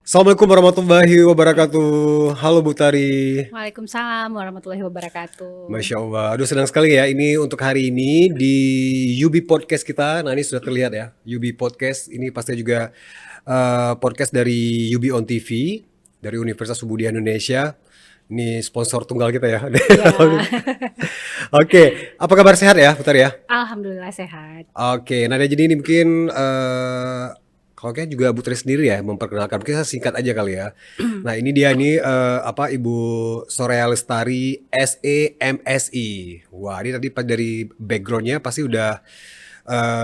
Assalamualaikum warahmatullahi wabarakatuh. Halo Bu Tari. Waalaikumsalam warahmatullahi wabarakatuh. Masya Allah. Aduh senang sekali ya ini untuk hari ini di UB Podcast kita. Nah ini sudah terlihat ya. UB Podcast ini pasti juga podcast dari UB On TV. Dari Universitas Muhammadiyah Indonesia. Ini sponsor tunggal kita ya. Iya, Oke, apa kabar sehat ya Bu Tari ya? alhamdulillah sehat. Oke, nah jadi ini mungkin kalau kayak juga Bu Tri sendiri ya memperkenalkan, mungkin saya singkat aja kali ya. Nah ini dia nih Ibu Soraya Lestari SEMSI. Wah ini tadi dari backgroundnya pasti udah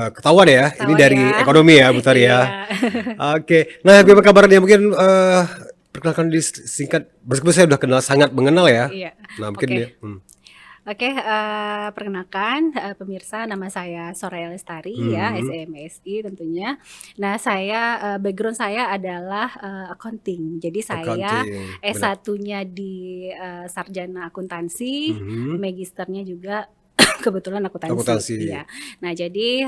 ketahuan ya. Ini Ketahuan dari ya. ekonomi ya Bu Tari ya. Iya. Oke, nah gimana kabarnya mungkin perkenalkan di singkat. Meskipun saya udah kenal sangat mengenal ya. Iya. Nah mungkin Oke. dia. Oke, perkenalkan pemirsa, nama saya Soraya Lestari ya, Hmm, SEMSI tentunya. Nah, saya background saya adalah accounting. Jadi saya accounting, benar. S1-nya di sarjana akuntansi, Mhm, magisternya juga kebetulan akuntansi, akuntansi. iya. Nah, jadi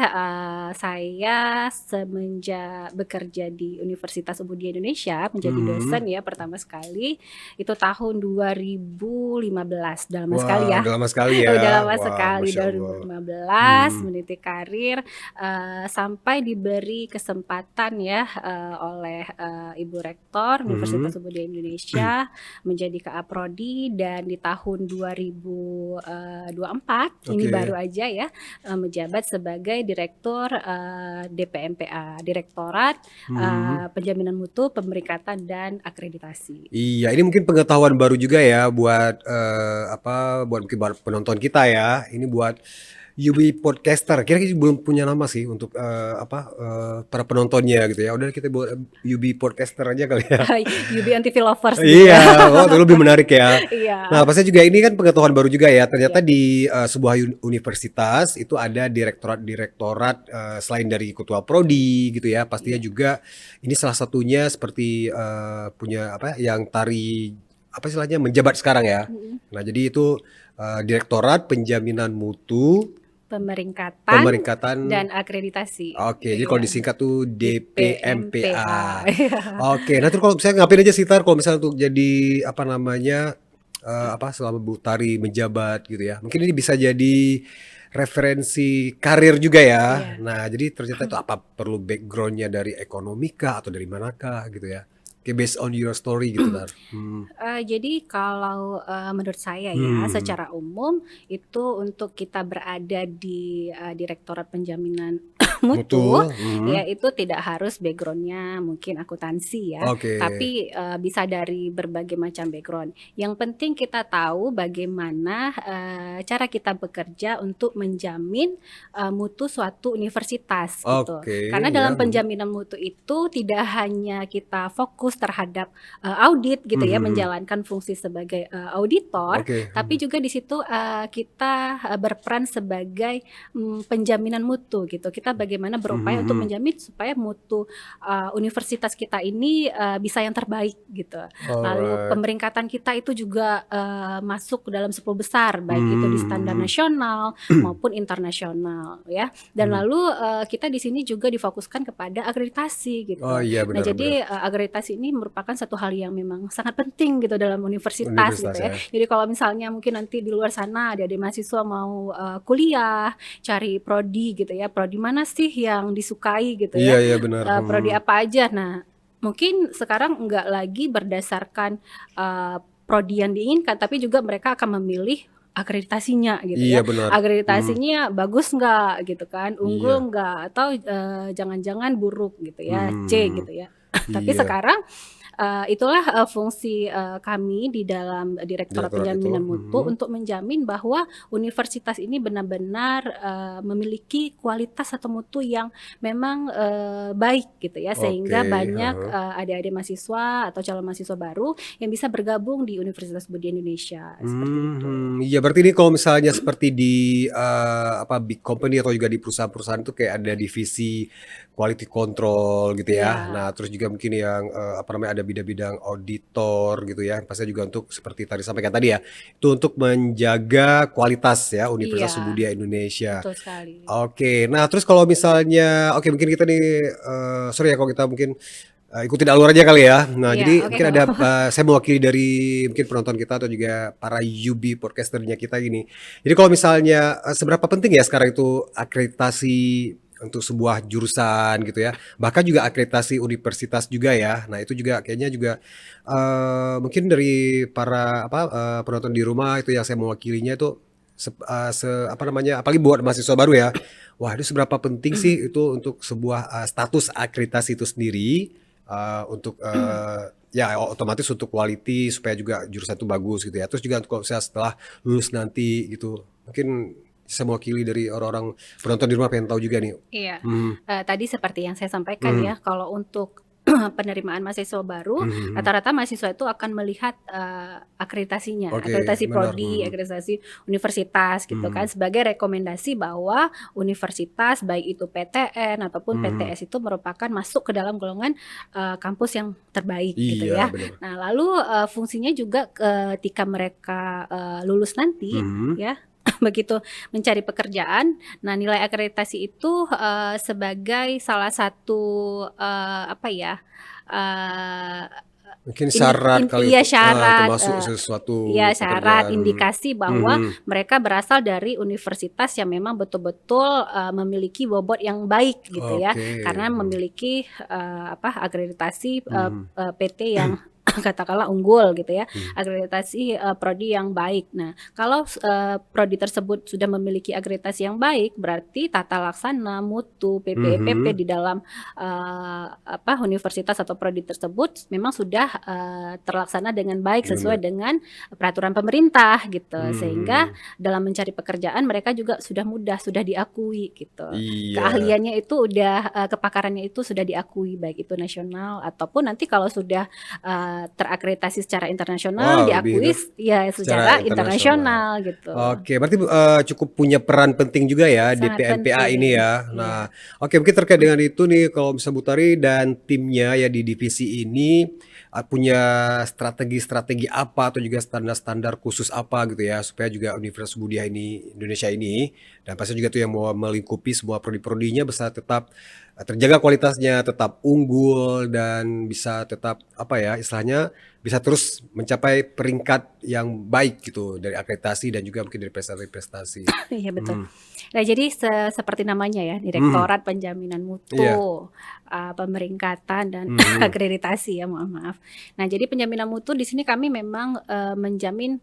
saya semenjak bekerja di Universitas Muhammadiyah Indonesia menjadi dosen Mhm. ya pertama sekali itu tahun 2015, udah lama sekali Wah, ya. udah lama sekali ya. Udah lama Wah, sekali Masya Allah. 2015 Hmm. meniti karir sampai diberi kesempatan ya oleh Ibu Rektor Mhm. Universitas Muhammadiyah Indonesia menjadi KA Prodi, dan di tahun 2024 ini baru Oke. aja ya menjabat sebagai Direktur DPMPA, Direktorat Mhm. Penjaminan Mutu, Pemeringkatan dan Akreditasi. Iya, ini mungkin pengetahuan baru juga ya buat buat mungkin buat penonton kita ya. Ini buat UB Podcaster. Kira kita belum punya nama sih untuk para penontonnya gitu ya. Udah kita buat UB Podcaster aja kali ya. UB Anti Lovers gitu Iya, ya. oh itu lebih menarik ya. Nah, Iya. pasti juga ini kan pengetahuan baru juga ya. Ternyata Iya. di sebuah universitas itu ada direktorat-direktorat selain dari ketua prodi gitu ya. Pastinya Iya. juga ini salah satunya seperti punya yang tari apa istilahnya menjabat sekarang ya. Mm-mm. Nah, jadi itu Direktorat Penjaminan Mutu Pemeringkatan Pemeringkatan. dan Akreditasi. Oke, jadi kalau Iya. disingkat tuh DPMPA. DPMPA. Oke, nanti kalau misalnya ngapain aja sih Tar kalau misalnya untuk jadi apa namanya selama Bu Tari menjabat gitu ya. Mungkin ini bisa jadi referensi karir juga ya. Iya. Nah, jadi ternyata itu apa perlu backgroundnya dari ekonomika atau dari manakah gitu ya. Oke, based on your story gitu Tar. Jadi kalau menurut saya ya, Hmm. secara umum itu untuk kita berada di Direktorat Penjaminan Mutu. Mutu, Hmm. ya itu tidak harus backgroundnya mungkin akuntansi ya, Oke. tapi bisa dari berbagai macam background. Yang penting kita tahu bagaimana cara kita bekerja untuk menjamin mutu suatu universitas gitu. Oke, Karena ya. dalam penjaminan mutu itu tidak hanya kita fokus terhadap audit gitu ya, menjalankan fungsi sebagai auditor, Oke. tapi juga di situ kita berperan sebagai penjaminan mutu gitu. Kita bagaimana berupaya untuk menjamin supaya mutu universitas kita ini bisa yang terbaik gitu. Lalu Alright. pemeringkatan kita itu juga masuk ke dalam 10 besar, baik itu di standar Mhm. nasional maupun internasional ya. Dan Hmm. lalu kita di sini juga difokuskan kepada akreditasi gitu. Oh iya Nah, benar-benar jadi akreditasi ini merupakan satu hal yang memang sangat penting gitu dalam universitas gitu universitas ya. ya. Jadi kalau misalnya mungkin nanti di luar sana ada mahasiswa mau kuliah, cari prodi gitu ya. Prodi mana sih yang disukai gitu Iya ya? iya benar. Prodi apa aja. Nah, mungkin sekarang enggak lagi berdasarkan prodi yang diinginkan, tapi juga mereka akan memilih akreditasinya gitu Iya ya. benar. Akreditasinya bagus nggak gitu kan, Iya. unggul nggak, atau jangan-jangan buruk gitu ya, C Hmm. gitu ya. Tapi Iya. sekarang itulah fungsi kami di dalam Direktorat Direktorat itu. Penjaminan Mutu untuk menjamin bahwa universitas ini benar-benar memiliki kualitas atau mutu yang memang baik gitu ya, sehingga Oke. banyak adik-adik mahasiswa atau calon mahasiswa baru yang bisa bergabung di Universitas Muhammadiyah Indonesia seperti itu. Iya berarti ini kalau misalnya seperti di big company atau juga di perusahaan-perusahaan itu kayak ada divisi quality control gitu ya. Iya, Nah, terus juga mungkin yang ada bidang-bidang auditor gitu ya. Pastinya juga untuk seperti tadi sampaikan tadi ya, itu untuk menjaga kualitas ya Universitas iya, Muhammadiyah Indonesia. betul sekali. Oke, nah terus kalau misalnya, oke mungkin kita nih, sorry ya kalau kita mungkin ikutin alur aja kali ya. Nah, Iya, jadi oke mungkin nggak ada apa-apa. saya mewakili dari mungkin penonton kita atau juga para UB podcasternya kita gini. Jadi kalau misalnya seberapa penting ya sekarang itu akreditasi untuk sebuah jurusan gitu ya. Bahkan juga akreditasi universitas juga ya. Nah, itu juga kayaknya juga mungkin dari para penonton di rumah itu yang saya mewakilinya itu apa namanya, apalagi buat mahasiswa baru ya. Wah, itu seberapa penting sih itu untuk sebuah status akreditasi itu sendiri untuk ya otomatis untuk quality supaya juga jurusan itu bagus gitu ya. Terus juga kalau misalnya setelah lulus nanti gitu, mungkin saya mewakili dari orang-orang penonton di rumah pengen tahu juga nih. Iya, Hmm, tadi seperti yang saya sampaikan hmm, ya, kalau untuk penerimaan mahasiswa baru, hmm, hmm. rata-rata mahasiswa itu akan melihat, akreditasinya, Oke, akreditasi benar. prodi, akreditasi universitas gitu kan, Hmm, sebagai rekomendasi bahwa universitas baik itu PTN ataupun hmm. PTS itu merupakan masuk ke dalam golongan, kampus yang terbaik gitu Iya, ya. benar. Nah lalu, fungsinya juga ketika mereka, lulus nanti Hmm. ya, begitu mencari pekerjaan. Nah, nilai akreditasi itu, sebagai salah satu, apa ya, eee, Mungkin syarat kali iya untuk syarat, termasuk sesuatu iya syarat, pekerjaan. indikasi bahwa Mhm. mereka berasal dari universitas yang memang betul-betul, memiliki bobot yang baik gitu ya. Oke. Karena Mhm. memiliki, akreditasi, Mhm. PT yang katakanlah unggul gitu ya, Mhm. akreditasi, prodi yang baik. Nah, kalau prodi tersebut sudah memiliki akreditasi yang baik, berarti tata laksana, mutu, PPEPP Mhm. di dalam universitas atau prodi tersebut memang sudah terlaksana dengan baik Bener. sesuai dengan peraturan pemerintah gitu. Sehingga Mhm. dalam mencari pekerjaan mereka juga sudah mudah, sudah diakui gitu. Iya. Keahliannya itu udah kepakarannya itu sudah diakui baik itu nasional ataupun nanti kalau sudah terakreditasi secara internasional, Wow, lebih diakui ya secara secara internasional. internasional gitu. Oke, berarti cukup punya peran penting juga ya Sangat DPMPA ini penting, ya. iya. Nah, oke mungkin terkait dengan itu nih kalau misalnya Butari dan timnya ya di divisi ini punya strategi-strategi apa atau juga standar-standar khusus apa gitu ya supaya juga Universitas Budiah ini Indonesia ini dan pasti juga tuh yang mau melingkupi semua prodi-prodinya bisa tetap terjaga kualitasnya, tetap unggul dan bisa tetap apa ya istilahnya bisa terus mencapai peringkat yang baik gitu dari akreditasi dan juga mungkin dari prestasi-prestasi. Iya betul. Mhm. Nah jadi seperti namanya ya, Mhm. Direktorat Penjaminan Iya. Mutu, Pemeringkatan dan Mhm. Akreditasi ya, maaf. Nah jadi penjaminan mutu di sini kami memang, menjamin,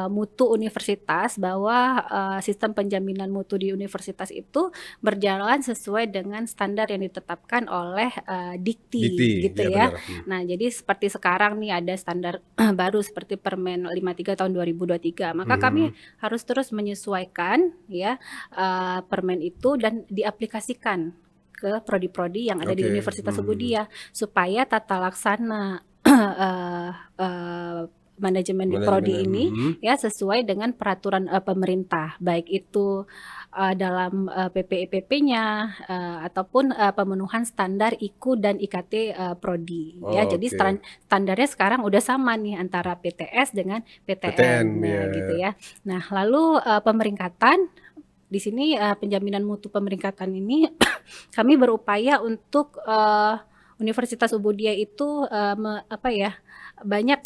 mutu universitas bahwa, sistem penjaminan mutu di universitas itu berjalan sesuai dengan standar yang ditetapkan oleh, Dikti, Dikti gitu ya ya. benar. Mhm. Nah jadi seperti sekarang nih ada standar baru seperti Permen 53 tahun 2023, maka kami Mhm. harus terus menyesuaikan ya, permen itu dan diaplikasikan ke prodi-prodi yang ada di Oke. Universitas Mhm. Ubudiyah supaya tata laksana eee eee, manajemen di prodi Manajemennya. ini Mhm. ya sesuai dengan peraturan, pemerintah baik itu, dalam, PPEPP-nya, ataupun, pemenuhan standar IKU dan IKT, prodi ya. Jadi Oke. standarnya sekarang udah sama nih antara PTS dengan PTN PTN, nah ya. gitu ya. Nah lalu, pemeringkatan, di sini, penjaminan mutu pemeringkatan ini kami berupaya untuk, Universitas Ubudiyah itu, apa ya, banyak,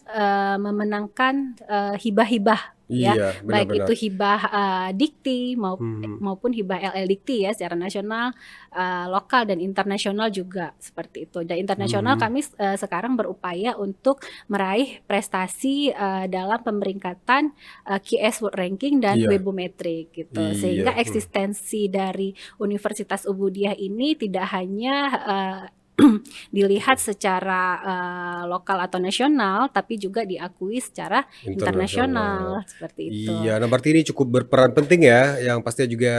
memenangkan, hibah-hibah ya, Iya, baik benar-benar. itu hibah, Dikti Mhm. maupun hibah LL Dikti ya secara nasional, lokal dan internasional juga seperti itu. Dan internasional Mhm. kami, sekarang berupaya untuk meraih prestasi, dalam pemeringkatan, QS World Ranking dan Iya. Webometric gitu. Iya. Sehingga Mhm. eksistensi dari Universitas Ubudiyah ini tidak hanya, dilihat secara, lokal atau nasional, tapi juga diakui secara Internasional. internasional, seperti itu. Iya, nah berarti ini cukup berperan penting ya, yang pastinya juga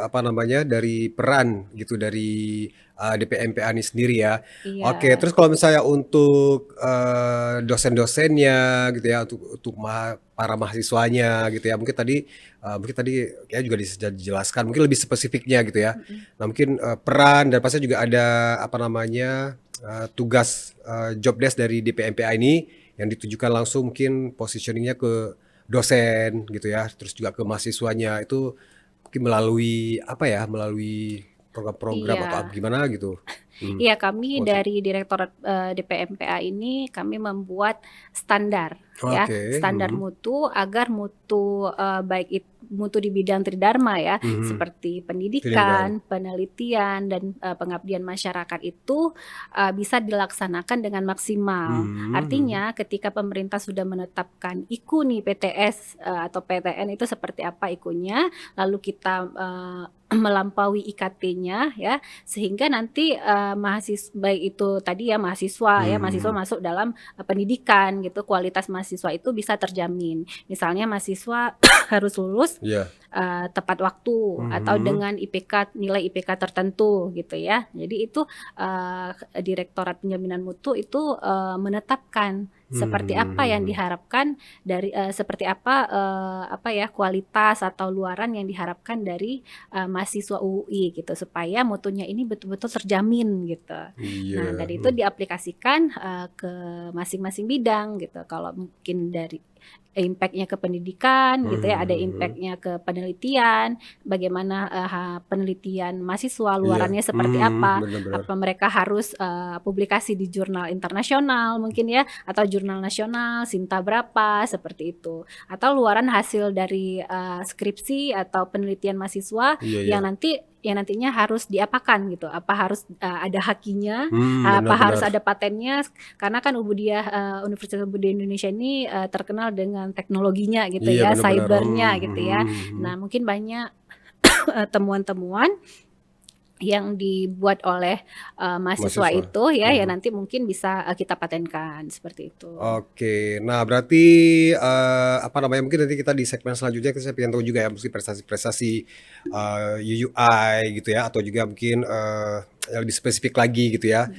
apa namanya dari peran gitu dari DPMPA ini sendiri ya. Oke, Iya, terus kalau misalnya untuk dosen-dosennya gitu ya, untuk para mahasiswanya gitu ya, mungkin tadi ya juga dijelaskan, mungkin lebih spesifiknya gitu ya. mhm, Nah mungkin peran dan pasti juga ada apa namanya tugas job desk dari DPMPA ini yang ditujukan langsung mungkin positioningnya ke dosen gitu ya, terus juga ke mahasiswanya itu mungkin melalui apa ya, melalui program-program atau Iya. gimana gitu? Iya, kami Untuk dari Direktorat DPMPA ini kami membuat standar ya, oke, standar mutu agar mutu baik mutu di bidang tridharma ya, seperti pendidikan. pendidikan, penelitian dan pengabdian masyarakat itu bisa dilaksanakan dengan maksimal. Mhm. Artinya ketika pemerintah sudah menetapkan IKU nih PTS atau PTN itu seperti apa IKU-nya, lalu kita melampaui IKT-nya ya, sehingga nanti baik itu tadi ya mahasiswa Mhm. masuk dalam pendidikan gitu, kualitas mahasiswa itu bisa terjamin. Misalnya mahasiswa harus lulus Iya. tepat waktu atau Mhm. dengan nilai IPK tertentu gitu ya. Jadi itu Direktorat Penjaminan Mutu itu menetapkan seperti apa yang Mhm. diharapkan dari seperti apa ya kualitas atau luaran yang diharapkan dari mahasiswa UI gitu supaya mutunya ini betul-betul terjamin gitu. Nah, Iya, dari itu diaplikasikan ke masing-masing bidang gitu. Kalau mungkin dari impact-nya ke pendidikan gitu ya, ada mhm. impact-nya ke penelitian, bagaimana penelitian mahasiswa, Iya, luarannya seperti apa, bener bener. apa mereka harus publikasi di jurnal internasional mungkin ya, atau jurnal nasional, Sinta berapa, seperti itu. Atau luaran hasil dari skripsi atau penelitian mahasiswa Iya iya. yang nantinya harus diapakan gitu, apa harus ada hakinya, apa Bener harus bener. ada patennya, karena kan Universitas Budaya Indonesia ini terkenal dengan teknologinya gitu Iya, ya, bener bener. cyber-nya gitu ya. Mhm. Nah, mungkin banyak temuan-temuan yang dibuat oleh mahasiswa Mahasiswa. itu ya, yang Mhm. nanti mungkin bisa kita patenkan, seperti itu. Oke. Nah, berarti, apa namanya, mungkin nanti kita di segmen selanjutnya saya pengen tahu juga ya, mungkin prestasi-prestasi, UUI gitu ya, atau juga mungkin, yang lebih spesifik lagi gitu ya.